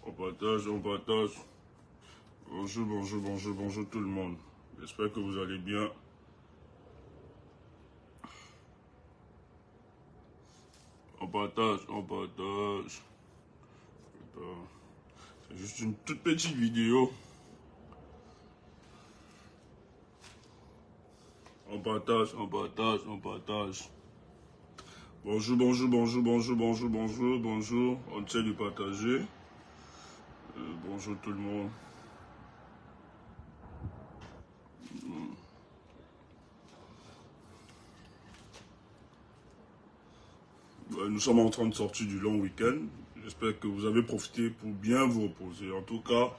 On partage, on partage. Bonjour, bonjour, bonjour, bonjour tout le monde. J'espère que vous allez bien. On partage, on partage. C'est juste une toute petite vidéo. On partage, on partage, on partage. Bonjour, bonjour, bonjour, bonjour, bonjour, bonjour, bonjour. On essaie de partager. Bonjour tout le monde. Nous sommes en train de sortir du long week-end. J'espère que vous avez profité pour bien vous reposer. En tout cas,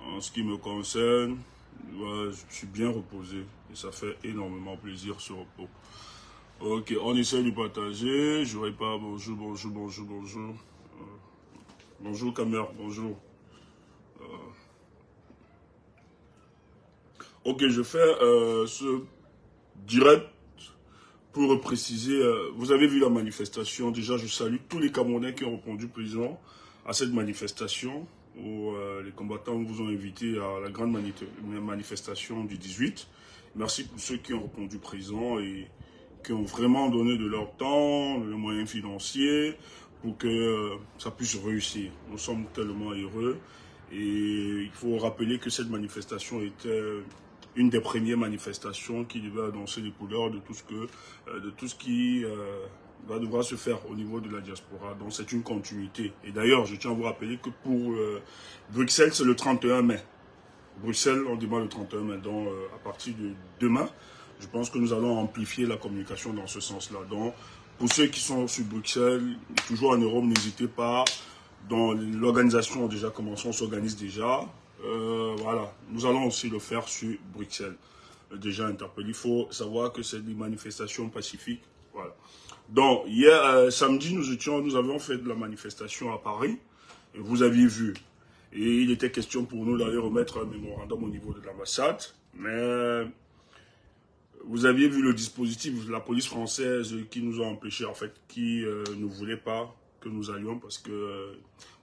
en ce qui me concerne, je suis bien reposé. Et ça fait énormément plaisir ce repos. Ok, on essaie de partager. Je n'aurai pas bonjour, bonjour, bonjour, bonjour. Bonjour Camer, bonjour. Ok, je fais ce direct pour préciser. Vous avez vu la manifestation. Déjà, je salue tous les Camerounais qui ont répondu présent à cette manifestation où les combattants vous ont invité à la grande manifestation du 18. Merci pour ceux qui ont répondu présent et qui ont vraiment donné de leur temps, les moyens financiers pour que ça puisse réussir. Nous sommes tellement heureux et il faut rappeler que cette manifestation était une des premières manifestations qui devait annoncer les couleurs de tout ce qui va devoir se faire au niveau de la diaspora. Donc c'est une continuité. Et d'ailleurs, je tiens à vous rappeler que pour Bruxelles, c'est le 31 mai. Bruxelles, on démarre le 31 mai. Donc à partir de demain, je pense que nous allons amplifier la communication dans ce sens-là. Donc pour ceux qui sont sur Bruxelles, toujours en Europe, n'hésitez pas. Donc l'organisation a déjà commencé, on s'organise déjà. Voilà, nous allons aussi le faire sur Bruxelles. Déjà interpellé. Il faut savoir que c'est des manifestations pacifiques. Voilà. Donc, hier, samedi, nous avions fait de la manifestation à Paris. Et vous aviez vu. Et il était question pour nous d'aller remettre un mémorandum au niveau de l'ambassade. Mais vous aviez vu le dispositif, la police française qui nous a empêchés, en fait, qui ne voulait pas que nous allions parce que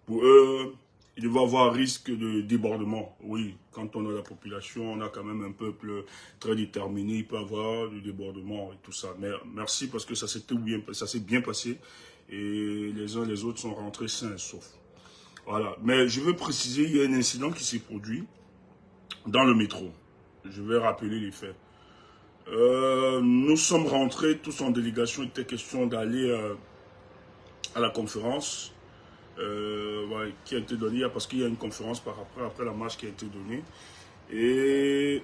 pour eux, il devait y avoir risque de débordement. Oui, quand on a la population, on a quand même un peuple très déterminé, il peut y avoir du débordement et tout ça. Mais merci parce que ça s'est bien passé et les uns et les autres sont rentrés sains et saufs. Voilà. Mais je veux préciser, il y a un incident qui s'est produit dans le métro. Je vais rappeler les faits. Nous sommes rentrés tous en délégation, il était question d'aller à la conférence. Qui a été donnée, parce qu'il y a une conférence après la marche qui a été donnée. Et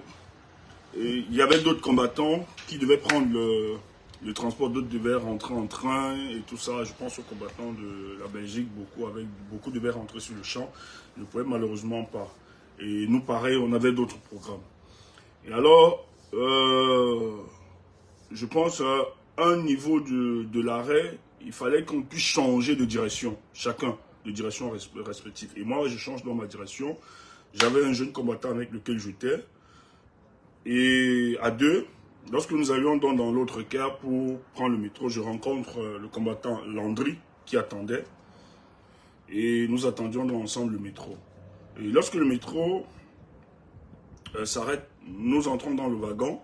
il y avait d'autres combattants qui devaient prendre le transport, d'autres devaient rentrer en train et tout ça. Je pense aux combattants de la Belgique, beaucoup devaient rentrer sur le champ, ne pouvaient malheureusement pas. Et nous, pareil, on avait d'autres programmes. Et alors, je pense à un niveau de l'arrêt, il fallait qu'on puisse changer de direction, chacun de direction respective. Et moi, je change dans ma direction. J'avais un jeune combattant avec lequel j'étais. Et à deux, lorsque nous allions dans l'autre car pour prendre le métro, je rencontre le combattant Landry qui attendait. Et nous attendions ensemble le métro. Et lorsque le métro s'arrête, nous entrons dans le wagon.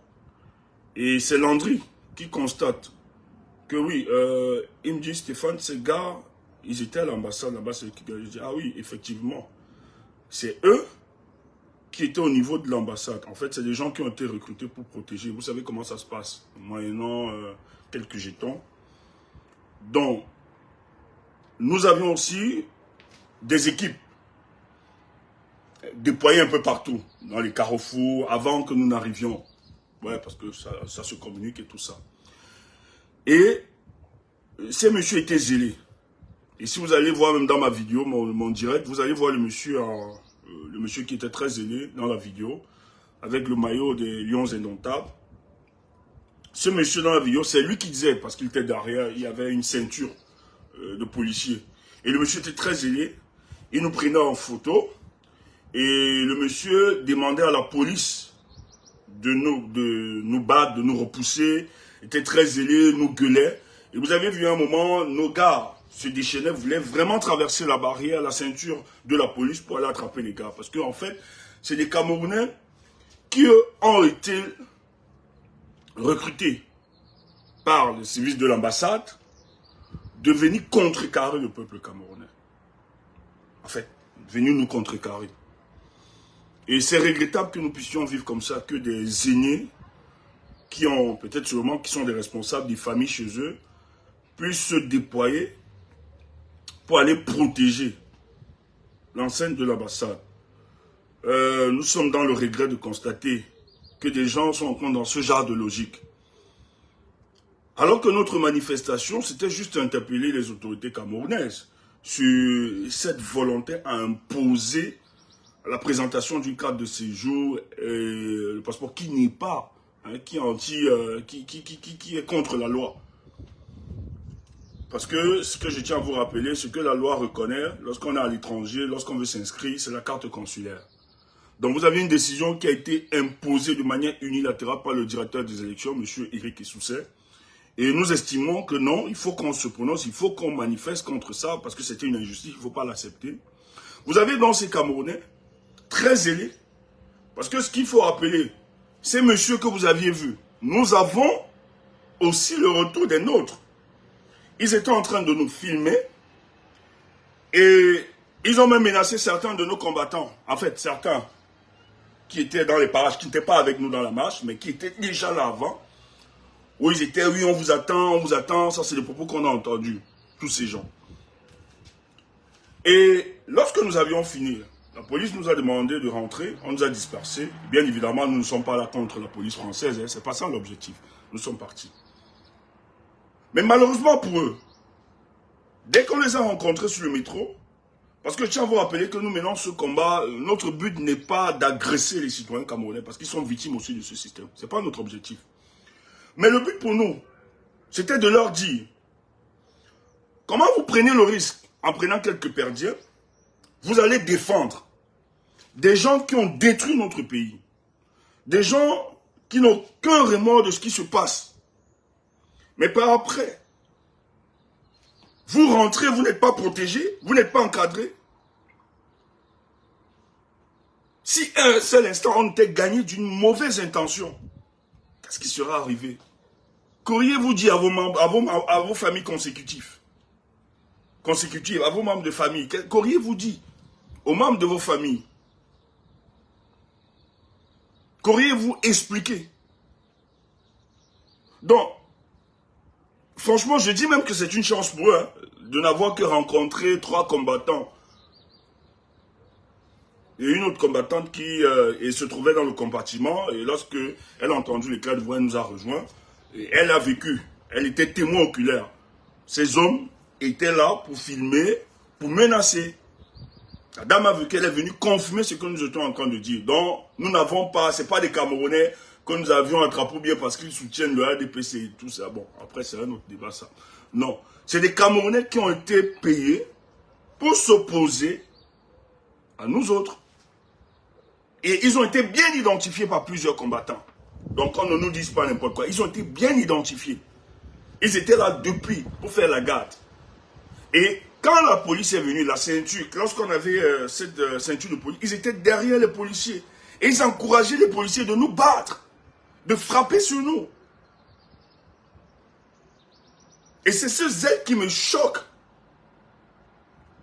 Et c'est Landry qui constate que oui, il me dit, Stéphane, ces gars, ils étaient à l'ambassade, là-bas, c'est qui. Je dis, ah oui, effectivement, c'est eux qui étaient au niveau de l'ambassade. En fait, c'est des gens qui ont été recrutés pour protéger. Vous savez comment ça se passe, moyennant quelques jetons. Donc, nous avions aussi des équipes déployées un peu partout, dans les carrefours, avant que nous n'arrivions. Ouais, parce que ça se communique et tout ça. Et ces messieurs étaient zélés. Et si vous allez voir même dans ma vidéo, mon direct, vous allez voir le monsieur qui était très zélé dans la vidéo, avec le maillot des Lions Indomptables. Ce monsieur dans la vidéo, c'est lui qui disait, parce qu'il était derrière, il y avait une ceinture de policier. Et le monsieur était très zélé, il nous prenait en photo, et le monsieur demandait à la police de nous battre, de nous repousser, il était très zélé, nous gueulait. Et vous avez vu à un moment, nos gars se déchaînaient, voulaient vraiment traverser la barrière, la ceinture de la police pour aller attraper les gars. Parce qu'en fait, c'est des Camerounais qui ont été recrutés par le service de l'ambassade de venir contrecarrer le peuple camerounais. En fait, venir nous contrecarrer. Et c'est regrettable que nous puissions vivre comme ça, que des aînés qui ont peut-être sûrement, qui sont des responsables des familles chez eux, puissent se déployer pour aller protéger l'enceinte de l'ambassade. Nous sommes dans le regret de constater que des gens sont encore dans ce genre de logique. Alors que notre manifestation, c'était juste interpeller les autorités camerounaises sur cette volonté à imposer la présentation d'une carte de séjour et le passeport qui n'est pas, hein, qui est contre la loi. Parce que ce que je tiens à vous rappeler, ce que la loi reconnaît lorsqu'on est à l'étranger, lorsqu'on veut s'inscrire, c'est la carte consulaire. Donc vous avez une décision qui a été imposée de manière unilatérale par le directeur des élections, M. Éric Essousset. Et nous estimons que non, il faut qu'on se prononce, il faut qu'on manifeste contre ça, parce que c'était une injustice, il ne faut pas l'accepter. Vous avez donc ces Camerounais, très zélés, parce que ce qu'il faut rappeler, ces messieurs que vous aviez vus, nous avons aussi le retour des nôtres. Ils étaient en train de nous filmer, et ils ont même menacé certains de nos combattants, en fait, certains qui étaient dans les parages, qui n'étaient pas avec nous dans la marche, mais qui étaient déjà là avant, où ils étaient, oui, on vous attend, ça c'est les propos qu'on a entendus, tous ces gens. Et lorsque nous avions fini, la police nous a demandé de rentrer, on nous a dispersés. Bien évidemment, nous ne sommes pas là contre la police française, hein, c'est pas ça l'objectif. Nous sommes partis. Mais malheureusement pour eux, dès qu'on les a rencontrés sur le métro, parce que je tiens à vous rappeler que nous menons ce combat, notre but n'est pas d'agresser les citoyens camerounais, parce qu'ils sont victimes aussi de ce système. Ce n'est pas notre objectif. Mais le but pour nous, c'était de leur dire, comment vous prenez le risque, en prenant quelques perdiens, vous allez défendre des gens qui ont détruit notre pays, des gens qui n'ont aucun remords de ce qui se passe. Mais par après, vous rentrez, vous n'êtes pas protégé, vous n'êtes pas encadré. Si un seul instant on était gagné d'une mauvaise intention, qu'est-ce qui sera arrivé? Qu'auriez-vous dit à vos membres, à vos familles consécutives, à vos membres de famille? Qu'auriez-vous dit aux membres de vos familles? Qu'auriez-vous expliqué? Donc, franchement, je dis même que c'est une chance pour eux, hein, de n'avoir que rencontré 3 combattants. Et une autre combattante qui se trouvait dans le compartiment, et lorsque elle a entendu l'éclat de voix, elle nous a rejoints. Et elle a vécu, elle était témoin oculaire. Ces hommes étaient là pour filmer, pour menacer. La dame a vu qu'elle est venue confirmer ce que nous étions en train de dire. Donc, nous n'avons pas, ce n'est pas des Camerounais que nous avions attrapés bien parce qu'ils soutiennent le ADPC et tout ça. Bon, après, c'est un autre débat, ça. Non, c'est des Camerounais qui ont été payés pour s'opposer à nous autres. Et ils ont été bien identifiés par plusieurs combattants. Donc, on ne nous dise pas n'importe quoi. Ils ont été bien identifiés. Ils étaient là depuis pour faire la garde. Et quand la police est venue, la ceinture, lorsqu'on avait cette ceinture de police, ils étaient derrière les policiers. Et ils encourageaient les policiers de nous battre, de frapper sur nous. Et c'est ce zèle qui me choque.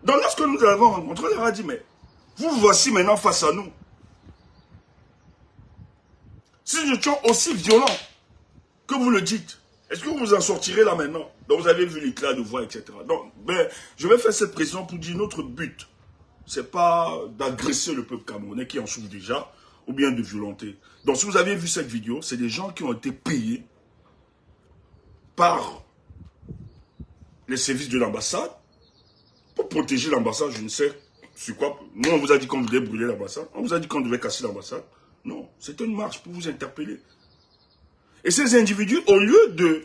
Donc, lorsque nous l'avons rencontré, on leur a dit, mais vous voici maintenant face à nous. Si nous étions aussi violents que vous le dites, est-ce que vous en sortirez là maintenant? Donc vous avez vu l'éclat de voix, etc. Donc, je vais faire cette précision pour dire notre but, ce n'est pas d'agresser le peuple camerounais qui en souffre déjà, ou bien de violenter. Donc si vous avez vu cette vidéo, c'est des gens qui ont été payés par les services de l'ambassade pour protéger l'ambassade, je ne sais sur quoi. Nous, on vous a dit qu'on devait brûler l'ambassade, on vous a dit qu'on devait casser l'ambassade. Non, c'était une marche pour vous interpeller. Et ces individus, au lieu de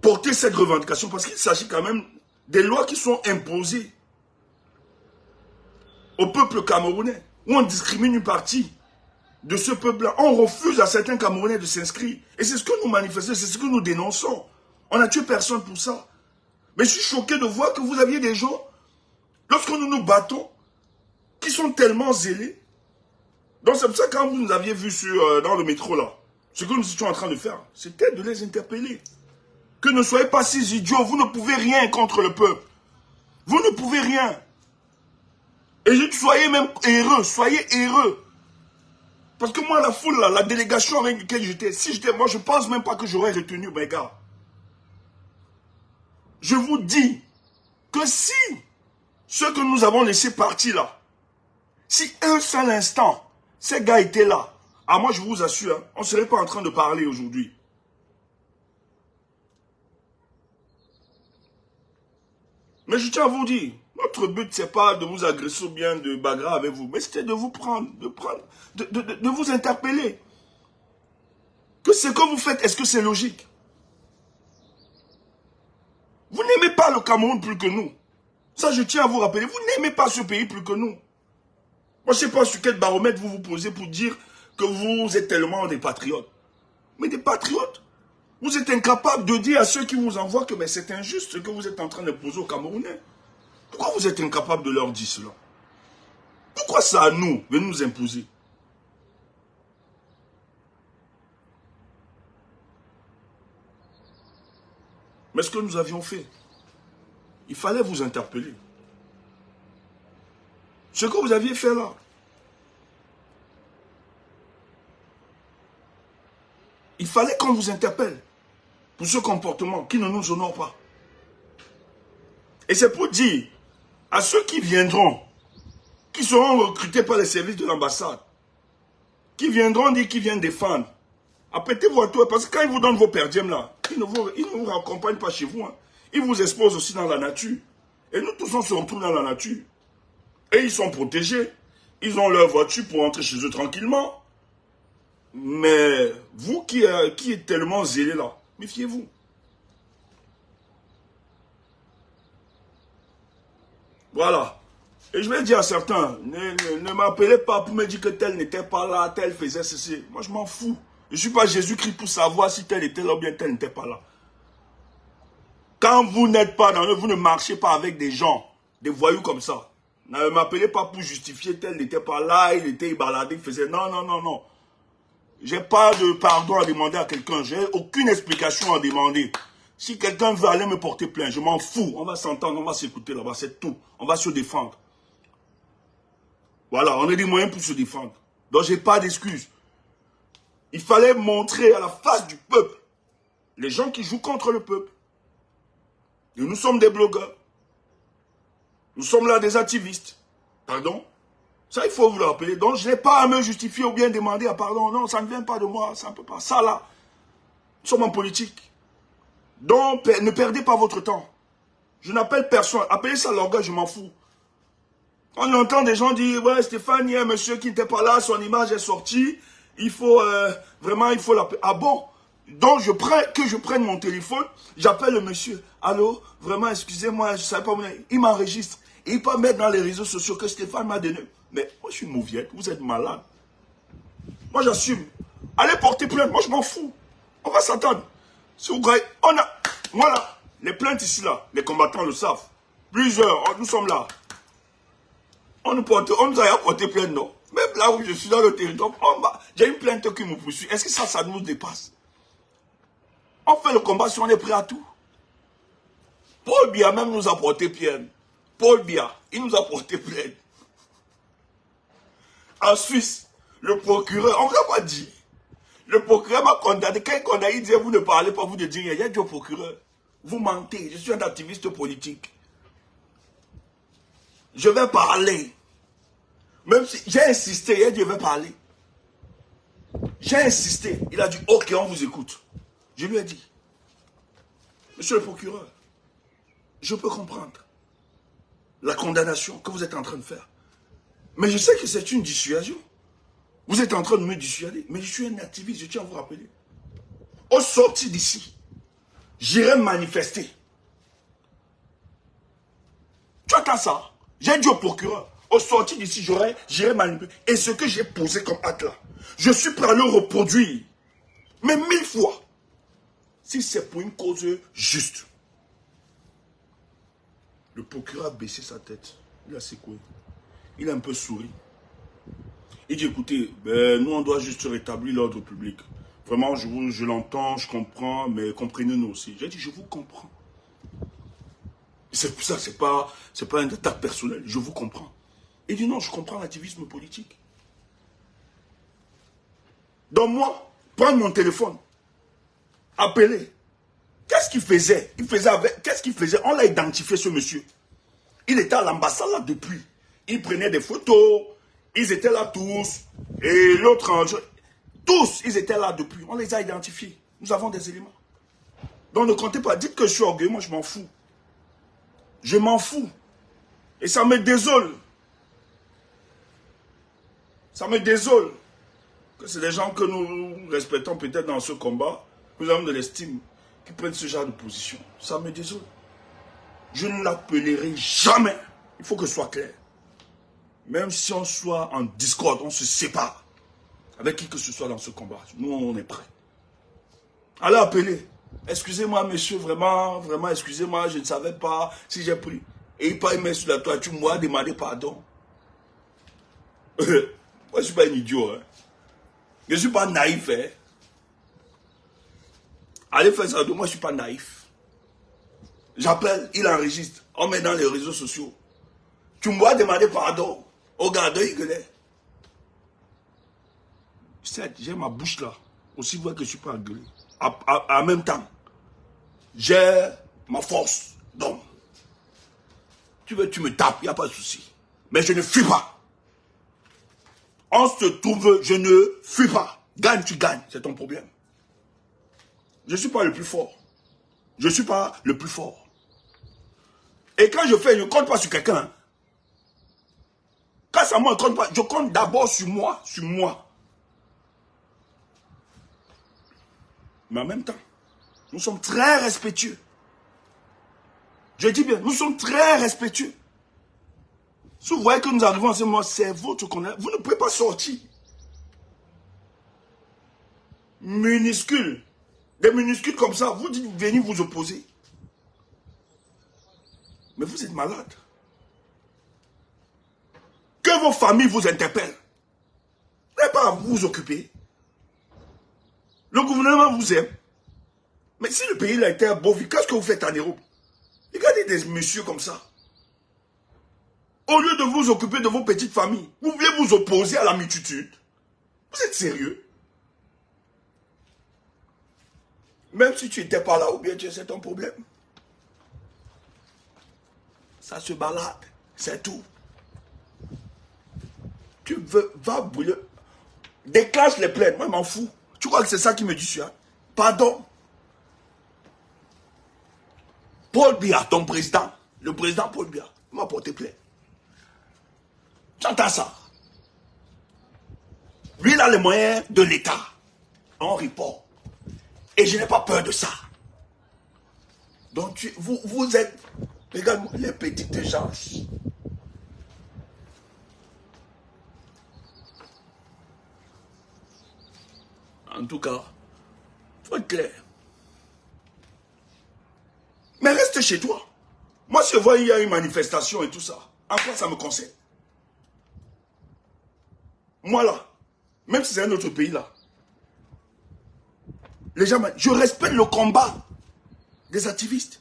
porter cette revendication, parce qu'il s'agit quand même des lois qui sont imposées au peuple camerounais, où on discrimine une partie de ce peuple-là. On refuse à certains Camerounais de s'inscrire. Et c'est ce que nous manifestons, c'est ce que nous dénonçons. On n'a tué personne pour ça. Mais je suis choqué de voir que vous aviez des gens, lorsque nous nous battons, qui sont tellement zélés. Donc c'est pour ça que quand vous nous aviez vus dans le métro là, ce que nous étions en train de faire, c'était de les interpeller. Que ne soyez pas si idiots, vous ne pouvez rien contre le peuple. Vous ne pouvez rien. Et soyez même heureux, soyez heureux. Parce que moi, la foule, là, la délégation avec laquelle j'étais, moi, je pense même pas que j'aurais retenu mes gars. Je vous dis que si ceux que nous avons laissés partir là, si un seul instant, ces gars étaient là, moi, je vous assure, hein, on ne serait pas en train de parler aujourd'hui. Mais je tiens à vous dire, notre but, c'est pas de vous agresser ou bien de bagarrer avec vous, mais c'était de vous prendre, de vous interpeller. Que ce que vous faites, est-ce que c'est logique? Vous n'aimez pas le Cameroun plus que nous. Ça, je tiens à vous rappeler, vous n'aimez pas ce pays plus que nous. Moi, je ne sais pas sur quel baromètre vous vous posez pour dire que vous êtes tellement des patriotes. Mais des patriotes, vous êtes incapables de dire à ceux qui vous envoient que c'est injuste ce que vous êtes en train de poser aux Camerounais. Pourquoi vous êtes incapable de leur dire cela? Pourquoi ça à nous de nous imposer? Mais ce que nous avions fait, il fallait vous interpeller. Ce que vous aviez fait là, il fallait qu'on vous interpelle pour ce comportement qui ne nous honore pas. Et c'est pour dire à ceux qui viendront, qui seront recrutés par les services de l'ambassade, qui viendront dire qu'ils viennent défendre, apprêtez-vous à tout, parce que quand ils vous donnent vos perdièmes là, ils ne vous accompagnent pas chez vous. Hein. Ils vous exposent aussi dans la nature. Et nous tous, on se retrouve dans la nature. Et ils sont protégés. Ils ont leur voiture pour entrer chez eux tranquillement. Mais vous qui êtes tellement zélés là, méfiez-vous. Voilà. Et je vais dire à certains, ne m'appelez pas pour me dire que tel n'était pas là, tel faisait ceci. Moi, je m'en fous. Je ne suis pas Jésus-Christ pour savoir si tel était là ou bien tel n'était pas là. Quand vous n'êtes pas dans le, vous ne marchez pas avec des gens, des voyous comme ça. Ne m'appelez pas pour justifier tel n'était pas là, il baladé, il faisait... Non, non, non, non. J'ai pas de pardon à demander à quelqu'un. J'ai aucune explication à demander. Si quelqu'un veut aller me porter plainte, je m'en fous. On va s'entendre, on va s'écouter là-bas, c'est tout. On va se défendre. Voilà, on a des moyens pour se défendre. Donc, j'ai pas d'excuses. Il fallait montrer à la face du peuple les gens qui jouent contre le peuple. Et nous sommes des blogueurs. Nous sommes là des activistes. Pardon? Ça, il faut vous le rappeler. Donc, je n'ai pas à me justifier ou bien demander pardon. Non, ça ne vient pas de moi. Ça ne peut pas. Ça, là, nous sommes en politique. Donc, ne perdez pas votre temps. Je n'appelle personne. Appelez ça l'orgueil, je m'en fous. On entend des gens dire, ouais, Stéphane, il y a un monsieur qui n'était pas là, son image est sortie. Il faut, vraiment, il faut l'appeler. Ah bon? Donc, je prenne mon téléphone, j'appelle le monsieur. Allô, vraiment, excusez-moi, je ne savais pas où il m'enregistre. Et il peut mettre dans les réseaux sociaux que Stéphane m'a donné. Mais moi, je suis une mauviette, vous êtes malade. Moi, j'assume. Allez porter plainte, moi, je m'en fous. On va s'entendre. Si vous croyez, voilà, les plaintes ici, là, les combattants le savent. Plusieurs, nous sommes là. On nous a porté plainte, non? Même là où je suis dans le territoire, j'ai une plainte qui me poursuit. Est-ce que ça nous dépasse? On fait le combat si on est prêt à tout. Paul Biya même nous a porté plainte. Paul Biya, il nous a porté plainte. En Suisse, le procureur, on ne l'a pas dit. Le procureur m'a condamné. Quand il condamné, il dit, vous ne parlez pas, vous ne dites rien. Il y a dit au procureur, vous mentez, je suis un activiste politique. Je vais parler. Même si j'ai insisté, il a dit, je vais parler. J'ai insisté. Il a dit, ok, on vous écoute. Je lui ai dit, monsieur le procureur, je peux comprendre la condamnation que vous êtes en train de faire. Mais je sais que c'est une dissuasion. Vous êtes en train de me dissuader. Mais je suis un activiste, je tiens à vous rappeler. Au sortir d'ici, j'irai manifester. Tu attends ça? J'ai dit au procureur, au sortir d'ici, j'irai manifester. Et ce que j'ai posé comme acte là, je suis prêt à le reproduire. Mais 1000 fois. Si c'est pour une cause juste. Le procureur a baissé sa tête. Il a secoué. Il a un peu souri. Il dit, écoutez, nous, on doit juste rétablir l'ordre public. Vraiment, je l'entends, je comprends, mais comprenez-nous aussi. J'ai dit, je vous comprends. C'est pour ça, c'est pas un attaque personnel. Je vous comprends. Il dit, non, je comprends l'activisme politique. Donc moi, prendre mon téléphone, appeler. Qu'est-ce qu'il faisait? Qu'est-ce qu'il faisait? On l'a identifié, ce monsieur. Il était à l'ambassade là depuis. Il prenait des photos. Ils étaient là tous. Et l'autre, tous, ils étaient là depuis. On les a identifiés. Nous avons des éléments. Donc ne comptez pas. Dites que je suis orgueilleux. Moi, je m'en fous. Je m'en fous. Et ça me désole. Ça me désole. Que c'est des gens que nous respectons peut-être dans ce combat. Nous avons de l'estime. Qui prennent ce genre de position. Ça me désole. Je ne l'appellerai jamais. Il faut que ce soit clair. Même si on soit en discorde, on se sépare. Avec qui que ce soit dans ce combat. Nous, on est prêts. Allez appeler. Excusez-moi, monsieur, vraiment, excusez-moi, je ne savais pas si j'ai pris. Et il pas mis sur la toiture, moi, demander pardon. Moi, je ne suis pas un idiot. Hein. Je ne suis pas naïf. Hein. Allez faire ça, moi, je ne suis pas naïf. J'appelle, il enregistre. On met dans les réseaux sociaux. Tu me vois demander pardon. Regarde, il gueulait. J'ai ma bouche là. Aussi vrai que je ne suis pas engueulé. En même temps, j'ai ma force d'homme. Tu veux, tu me tapes, il n'y a pas de souci. Mais je ne fuis pas. On se trouve, je ne fuis pas. Gagne, tu gagnes, c'est ton problème. Je ne suis pas le plus fort. Je ne suis pas le plus fort. Et quand je fais, je ne compte pas sur quelqu'un. Quand ça moi, je compte d'abord sur moi, Mais en même temps, nous sommes très respectueux. Je dis bien, nous sommes très respectueux. Si vous voyez que nous arrivons à ce moment, c'est votre connaissance. Vous ne pouvez pas sortir. Minuscules. Des minuscules comme ça, vous dites, venez vous opposer. Mais vous êtes malade. Que vos familles vous interpellent. Vous n'avez pas à vous occuper. Le gouvernement vous aime. Mais si le pays a été à Beauville, qu'est-ce que vous faites en Europe? Regardez des messieurs comme ça. Au lieu de vous occuper de vos petites familles, vous voulez vous opposer à la multitude. Vous êtes sérieux? Même si tu n'étais pas là ou bien c'est ton problème. Ça se balade, c'est tout. Tu vas brûler. Déclenche les plaines, moi je m'en fous. Tu crois que c'est ça qui me dit ça? Pardon. Paul Biya, ton président, le président Paul Biya, m'a porté plainte. J'entends ça. Lui, il a les moyens de l'État. On répond. Et je n'ai pas peur de ça. Donc, vous êtes, regarde les petites gens. En tout cas, il faut être clair. Mais reste chez toi. Moi, si je vois qu'il y a une manifestation et tout ça, en quoi ça me concerne? Moi là, même si c'est un autre pays là, les gens, je respecte le combat des activistes.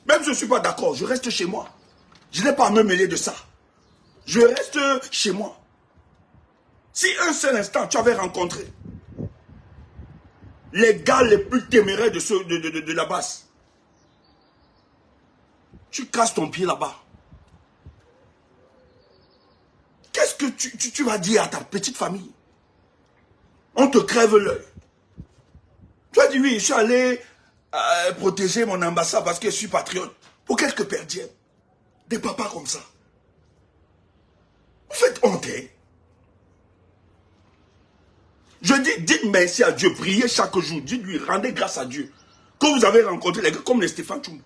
Même si je ne suis pas d'accord, je reste chez moi. Je n'ai pas à me mêler de ça. Je reste chez moi. Si un seul instant tu avais rencontré les gars les plus téméraires de la base, tu casses ton pied là-bas. Qu'est-ce que tu vas dire à ta petite famille? On te crève l'œil. Tu as dit oui, je suis allé protéger mon ambassade parce que je suis patriote. Pour quelques perdièmes. Des papas comme ça. Vous faites honte. Hein? Je dis, dites merci à Dieu, priez chaque jour. Dites-lui, rendez grâce à Dieu. Que vous avez rencontré les gars comme les Stéphane Tchoum.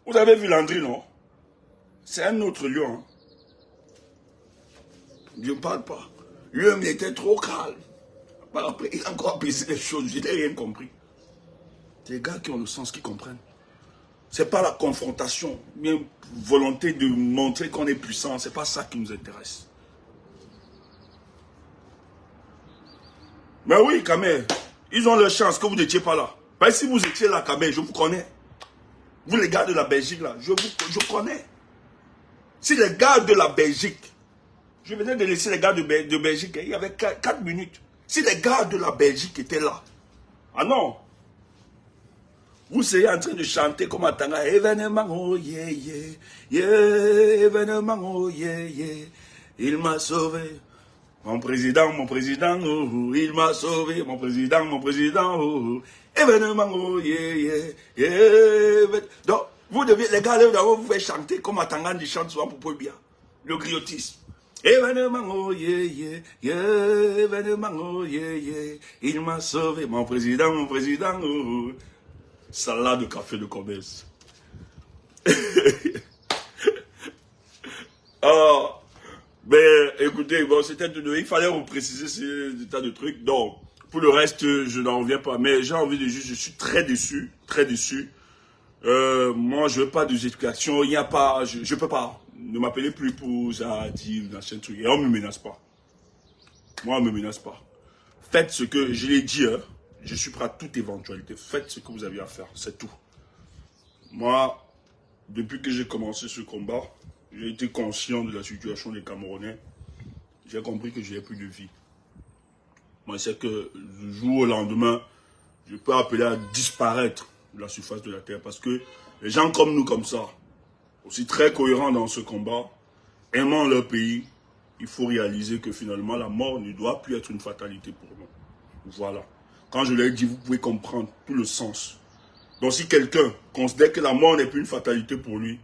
Vous avez vu Landry, non? C'est un autre lion. Hein? Je ne parle pas. Lui, il était trop calme. Après, il a encore baissé les choses. Je n'ai rien compris. C'est les gars qui ont le sens, qui comprennent. C'est pas la confrontation, mais volonté de montrer qu'on est puissant. C'est pas ça qui nous intéresse. Mais oui, quand même, ils ont leur chance que vous n'étiez pas là. Parce que si vous étiez là, quand même, je vous connais. Vous les gars de la Belgique, là, je connais. Si les gars de la Belgique, je venais de laisser les gars de Belgique, il y avait 4 minutes. Si les gars de la Belgique étaient là, ah non, vous seriez en train de chanter comme un tanga, événement, oh yeah, yeah, yeah, événement, oh yeah, yeah, il m'a sauvé. Mon président, oh, oh, il m'a sauvé, mon président, oh, oh, événement, oh yeah, yeah, yeah. Donc, vous devez, les gars, vous faites chanter comme un tanga, ils chantent souvent pour bien, le griotisme. Événement, oh yeah, yeah, yeah, événement, oh yeah, yeah, il m'a sauvé, mon président, oh, oh. Salade de café de Commerce. Oh, mais écoutez, bon, c'était il fallait vous préciser ces tas de trucs. Donc, pour le reste, je n'en reviens pas. Mais j'ai envie de dire, je suis très déçu, très déçu. Moi, je veux pas de justification. Il n'y a pas, je peux pas. Ne m'appelez plus pour ça, dire dans ce truc. Et on me menace pas. Moi, on me menace pas. Faites ce que je l'ai dit, hein. Je suis prêt à toute éventualité. Faites ce que vous avez à faire. C'est tout. Moi, depuis que j'ai commencé ce combat, j'ai été conscient de la situation des Camerounais. J'ai compris que je n'ai plus de vie. Moi, c'est que du jour au lendemain, je peux appeler à disparaître de la surface de la terre. Parce que les gens comme nous, comme ça, aussi très cohérents dans ce combat, aimant leur pays, il faut réaliser que finalement, la mort ne doit plus être une fatalité pour nous. Voilà. Quand je l'ai dit, vous pouvez comprendre tout le sens. Donc si quelqu'un considère que la mort n'est plus une fatalité pour lui,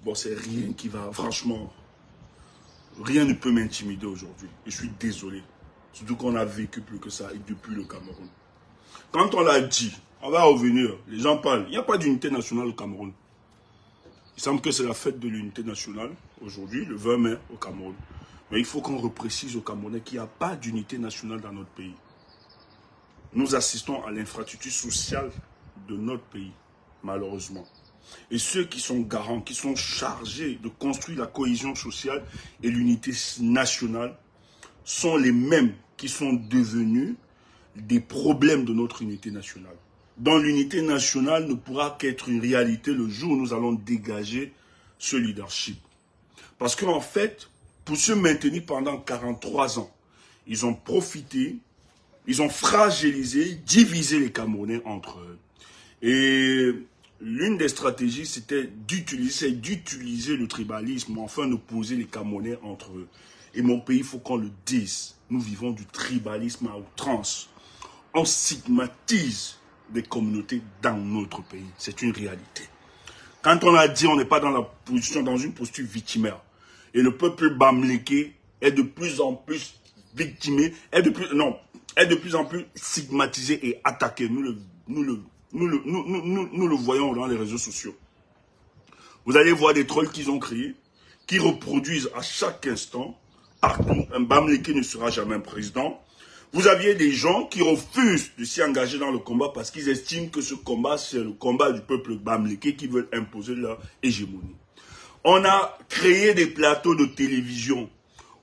bon, c'est rien qui va, franchement, rien ne peut m'intimider aujourd'hui. Je suis désolé. Surtout qu'on a vécu plus que ça et depuis le Cameroun. Quand on l'a dit, on va revenir, les gens parlent, il n'y a pas d'unité nationale au Cameroun. Il semble que c'est la fête de l'unité nationale, aujourd'hui, le 20 mai au Cameroun. Mais il faut qu'on reprécise aux Camerounais qu'il n'y a pas d'unité nationale dans notre pays. Nous assistons à l'infrastructure sociale de notre pays, malheureusement. Et ceux qui sont garants, qui sont chargés de construire la cohésion sociale et l'unité nationale, sont les mêmes qui sont devenus des problèmes de notre unité nationale. Dont l'unité nationale ne pourra qu'être une réalité le jour où nous allons dégager ce leadership. Parce qu'en fait, pour se maintenir pendant 43 ans, ils ont profité, ils ont fragilisé, divisé les Camerounais entre eux. Et l'une des stratégies, c'était d'utiliser le tribalisme, enfin d'opposer les Camerounais entre eux. Et mon pays, il faut qu'on le dise, nous vivons du tribalisme à outrance. On stigmatise des communautés dans notre pays. C'est une réalité. Quand on a dit on n'est pas dans une posture victimaire, et le peuple bamléké est de plus en plus victimé, est de plus en plus stigmatisé et attaqué. Nous le voyons dans les réseaux sociaux. Vous allez voir des trolls qu'ils ont créés, qui reproduisent à chaque instant, partout, un bamléké ne sera jamais un président. Vous aviez des gens qui refusent de s'y engager dans le combat parce qu'ils estiment que ce combat, c'est le combat du peuple bamléké qui veut imposer leur hégémonie. On a créé des plateaux de télévision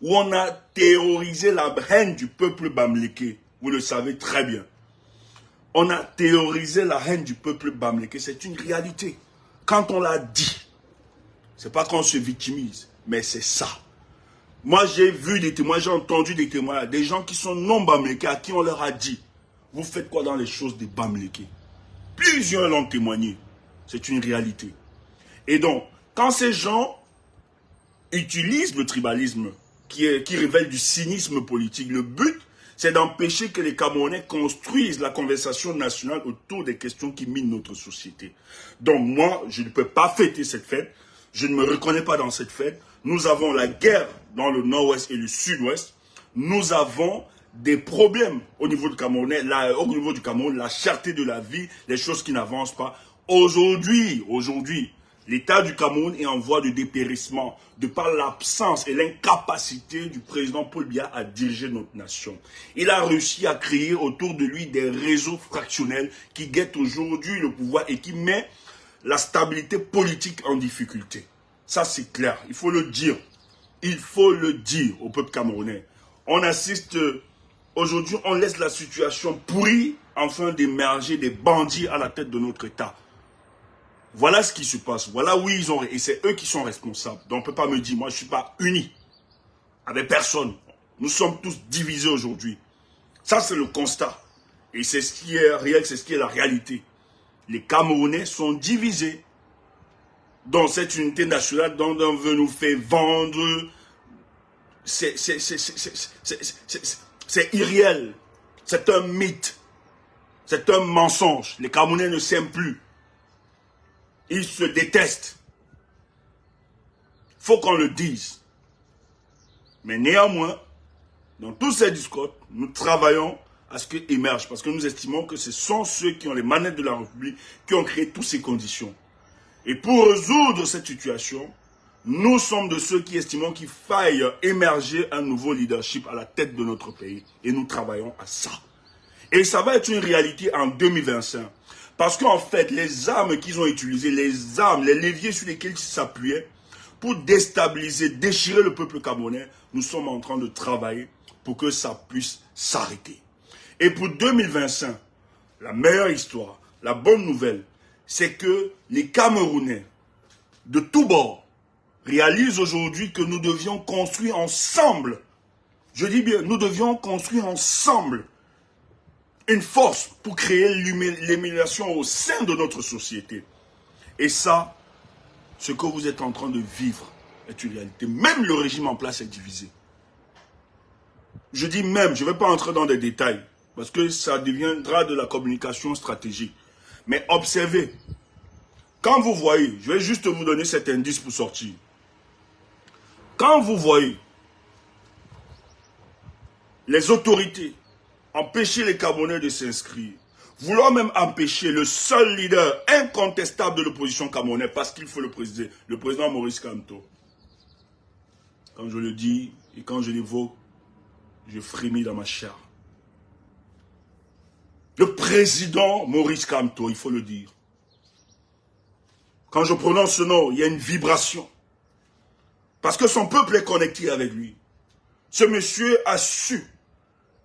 où on a terrorisé la haine du peuple bamléké. Vous le savez très bien. On a terrorisé la haine du peuple bamléké. C'est une réalité. Quand on l'a dit, c'est pas qu'on se victimise, mais c'est ça. Moi, j'ai vu des témoins, j'ai entendu des témoins, des gens qui sont non bamlékés, à qui on leur a dit, vous faites quoi dans les choses des bamlékés? Plusieurs l'ont témoigné. C'est une réalité. Et donc, quand ces gens utilisent le tribalisme, qui révèle du cynisme politique, le but, c'est d'empêcher que les Camerounais construisent la conversation nationale autour des questions qui minent notre société. Donc moi, je ne peux pas fêter cette fête. Je ne me reconnais pas dans cette fête. Nous avons la guerre dans le nord-ouest et le sud-ouest. Nous avons des problèmes au niveau du Cameroun, la cherté de la vie, les choses qui n'avancent pas. Aujourd'hui, L'État du Cameroun est en voie de dépérissement de par l'absence et l'incapacité du président Paul Biya à diriger notre nation. Il a réussi à créer autour de lui des réseaux fractionnels qui guettent aujourd'hui le pouvoir et qui met la stabilité politique en difficulté. Ça, c'est clair. Il faut le dire. Il faut le dire au peuple camerounais. On assiste, aujourd'hui, on laisse la situation pourrie afin d'émerger des bandits à la tête de notre État. Voilà ce qui se passe. Voilà où ils ont... Et c'est eux qui sont responsables. Donc on ne peut pas me dire, moi je ne suis pas uni avec personne. Nous sommes tous divisés aujourd'hui. Ça c'est le constat. Et c'est ce qui est réel, c'est ce qui est la réalité. Les Camerounais sont divisés dans cette unité nationale dont on veut nous faire vendre. C'est irréel. C'est un mythe. C'est un mensonge. Les Camerounais ne s'aiment plus. Ils se détestent. Il faut qu'on le dise. Mais néanmoins, dans tous ces discours, nous travaillons à ce qu'ils émergent. Parce que nous estimons que ce sont ceux qui ont les manettes de la République qui ont créé toutes ces conditions. Et pour résoudre cette situation, nous sommes de ceux qui estimons qu'il faille émerger un nouveau leadership à la tête de notre pays. Et nous travaillons à ça. Et ça va être une réalité en 2025. Parce qu'en fait, les armes qu'ils ont utilisées, les armes, les leviers sur lesquels ils s'appuyaient pour déstabiliser, déchirer le peuple camerounais, nous sommes en train de travailler pour que ça puisse s'arrêter. Et pour 2025, la meilleure histoire, la bonne nouvelle, c'est que les Camerounais de tous bords réalisent aujourd'hui que nous devions construire ensemble. Je dis bien, nous devions construire ensemble une force pour créer l'émulation au sein de notre société. Et ça, ce que vous êtes en train de vivre est une réalité. Même le régime en place est divisé. Je dis même, je ne vais pas entrer dans des détails, parce que ça deviendra de la communication stratégique. Mais observez, quand vous voyez, je vais juste vous donner cet indice pour sortir. Quand vous voyez les autorités empêcher les Camerounais de s'inscrire, vouloir même empêcher le seul leader incontestable de l'opposition camerounaise, parce qu'il faut le préciser, le président Maurice Kamto. Quand je le dis et quand je l'évoque, je frémis dans ma chair. Le président Maurice Kamto, il faut le dire. Quand je prononce ce nom, il y a une vibration. Parce que son peuple est connecté avec lui. Ce monsieur a su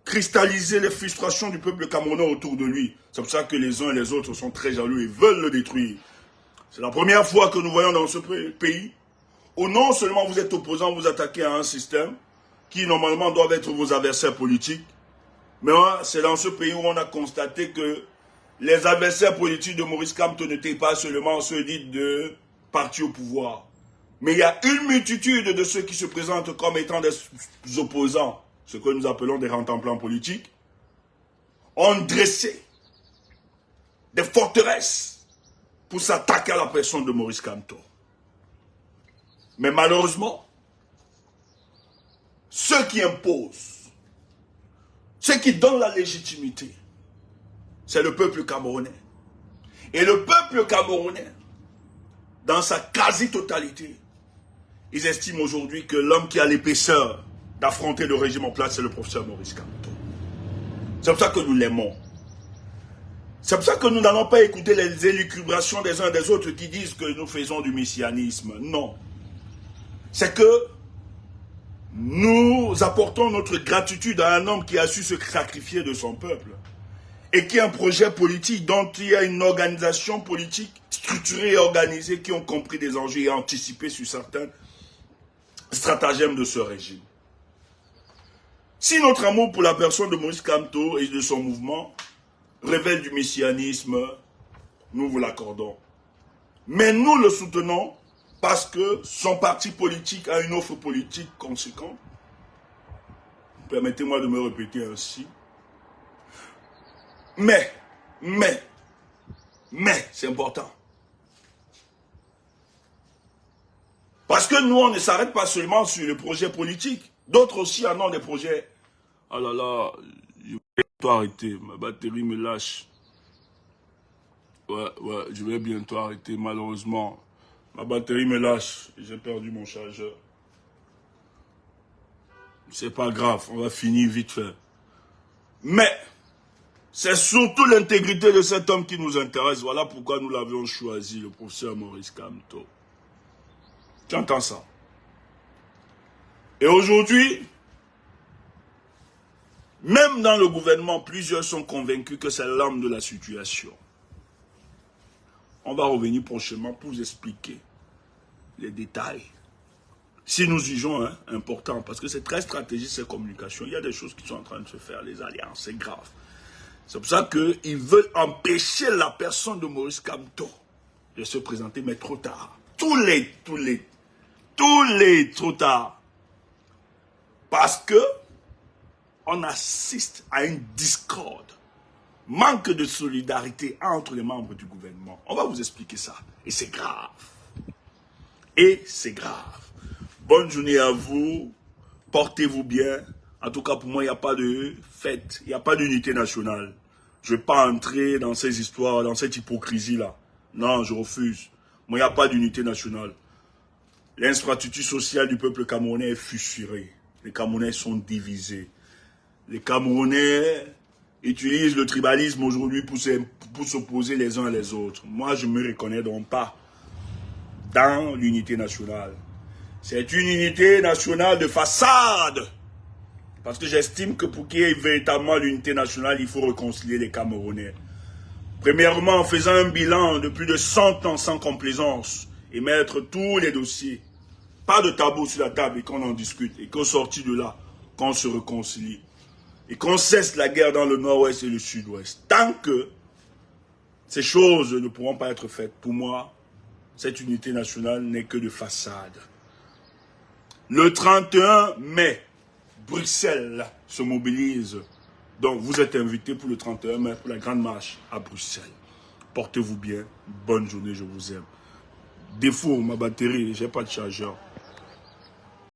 cristalliser les frustrations du peuple camerounais autour de lui. C'est pour ça que les uns et les autres sont très jaloux et veulent le détruire. C'est la première fois que nous voyons dans ce pays où non seulement vous êtes opposants, vous attaquez à un système qui normalement doivent être vos adversaires politiques, mais c'est dans ce pays où on a constaté que les adversaires politiques de Maurice Kamto n'étaient pas seulement ceux dits de parti au pouvoir. Mais il y a une multitude de ceux qui se présentent comme étant des opposants, ce que nous appelons des rentemplants politiques, ont dressé des forteresses pour s'attaquer à la personne de Maurice Kamto. Mais malheureusement, ceux qui imposent, ceux qui donnent la légitimité, c'est le peuple camerounais. Et le peuple camerounais, dans sa quasi-totalité, ils estiment aujourd'hui que l'homme qui a l'épaisseur d'affronter le régime en place, c'est le professeur Maurice Kamto. C'est pour ça que nous l'aimons. C'est pour ça que nous n'allons pas écouter les élucubrations des uns et des autres qui disent que nous faisons du messianisme. Non. C'est que nous apportons notre gratitude à un homme qui a su se sacrifier de son peuple et qui a un projet politique dont il y a une organisation politique structurée et organisée qui ont compris des enjeux et anticipé sur certains stratagèmes de ce régime. Si notre amour pour la personne de Maurice Kamto et de son mouvement révèle du messianisme, nous vous l'accordons. Mais nous le soutenons parce que son parti politique a une offre politique conséquente. Permettez-moi de me répéter ainsi. Mais, c'est important. Parce que nous, on ne s'arrête pas seulement sur les projets politiques. D'autres aussi en ont des projets. Ah là là, je vais bientôt arrêter. Ma batterie me lâche. Ouais, je vais bientôt arrêter, malheureusement. Ma batterie me lâche. J'ai perdu mon chargeur. C'est pas grave, on va finir vite fait. Mais, c'est surtout l'intégrité de cet homme qui nous intéresse. Voilà pourquoi nous l'avions choisi, le professeur Maurice Kamto. Tu entends ça? Et aujourd'hui, même dans le gouvernement, plusieurs sont convaincus que c'est l'âme de la situation. On va revenir prochainement pour vous expliquer les détails. Si nous jugeons important, parce que c'est très stratégique cette communication, il y a des choses qui sont en train de se faire, les alliances, c'est grave. C'est pour ça qu'ils veulent empêcher la personne de Maurice Kamto de se présenter, mais trop tard. Tous les, trop tard. Parce que on assiste à une discorde, manque de solidarité entre les membres du gouvernement. On va vous expliquer ça. Et c'est grave. Et c'est grave. Bonne journée à vous. Portez-vous bien. En tout cas, pour moi, il n'y a pas de fête. Il n'y a pas d'unité nationale. Je ne vais pas entrer dans ces histoires, dans cette hypocrisie-là. Non, je refuse. Moi, il n'y a pas d'unité nationale. L'infrastructure sociale du peuple camerounais est fissurée. Les Camerounais sont divisés. Les Camerounais utilisent le tribalisme aujourd'hui pour s'opposer les uns les autres. Moi, je ne me reconnais donc pas dans l'unité nationale. C'est une unité nationale de façade. Parce que j'estime que pour qu'il y ait véritablement l'unité nationale, il faut réconcilier les Camerounais. Premièrement, en faisant un bilan de plus de 100 ans sans complaisance et mettre tous les dossiers, pas de tabou sur la table et qu'on en discute et qu'au sorti de là, qu'on se réconcilie et qu'on cesse la guerre dans le nord-ouest et le sud-ouest. Tant que ces choses ne pourront pas être faites, pour moi, cette unité nationale n'est que de façade. Le 31 mai, Bruxelles se mobilise. Donc, vous êtes invités pour le 31 mai, pour la grande marche à Bruxelles. Portez-vous bien. Bonne journée, je vous aime. Défaut, ma batterie, j'ai pas de chargeur.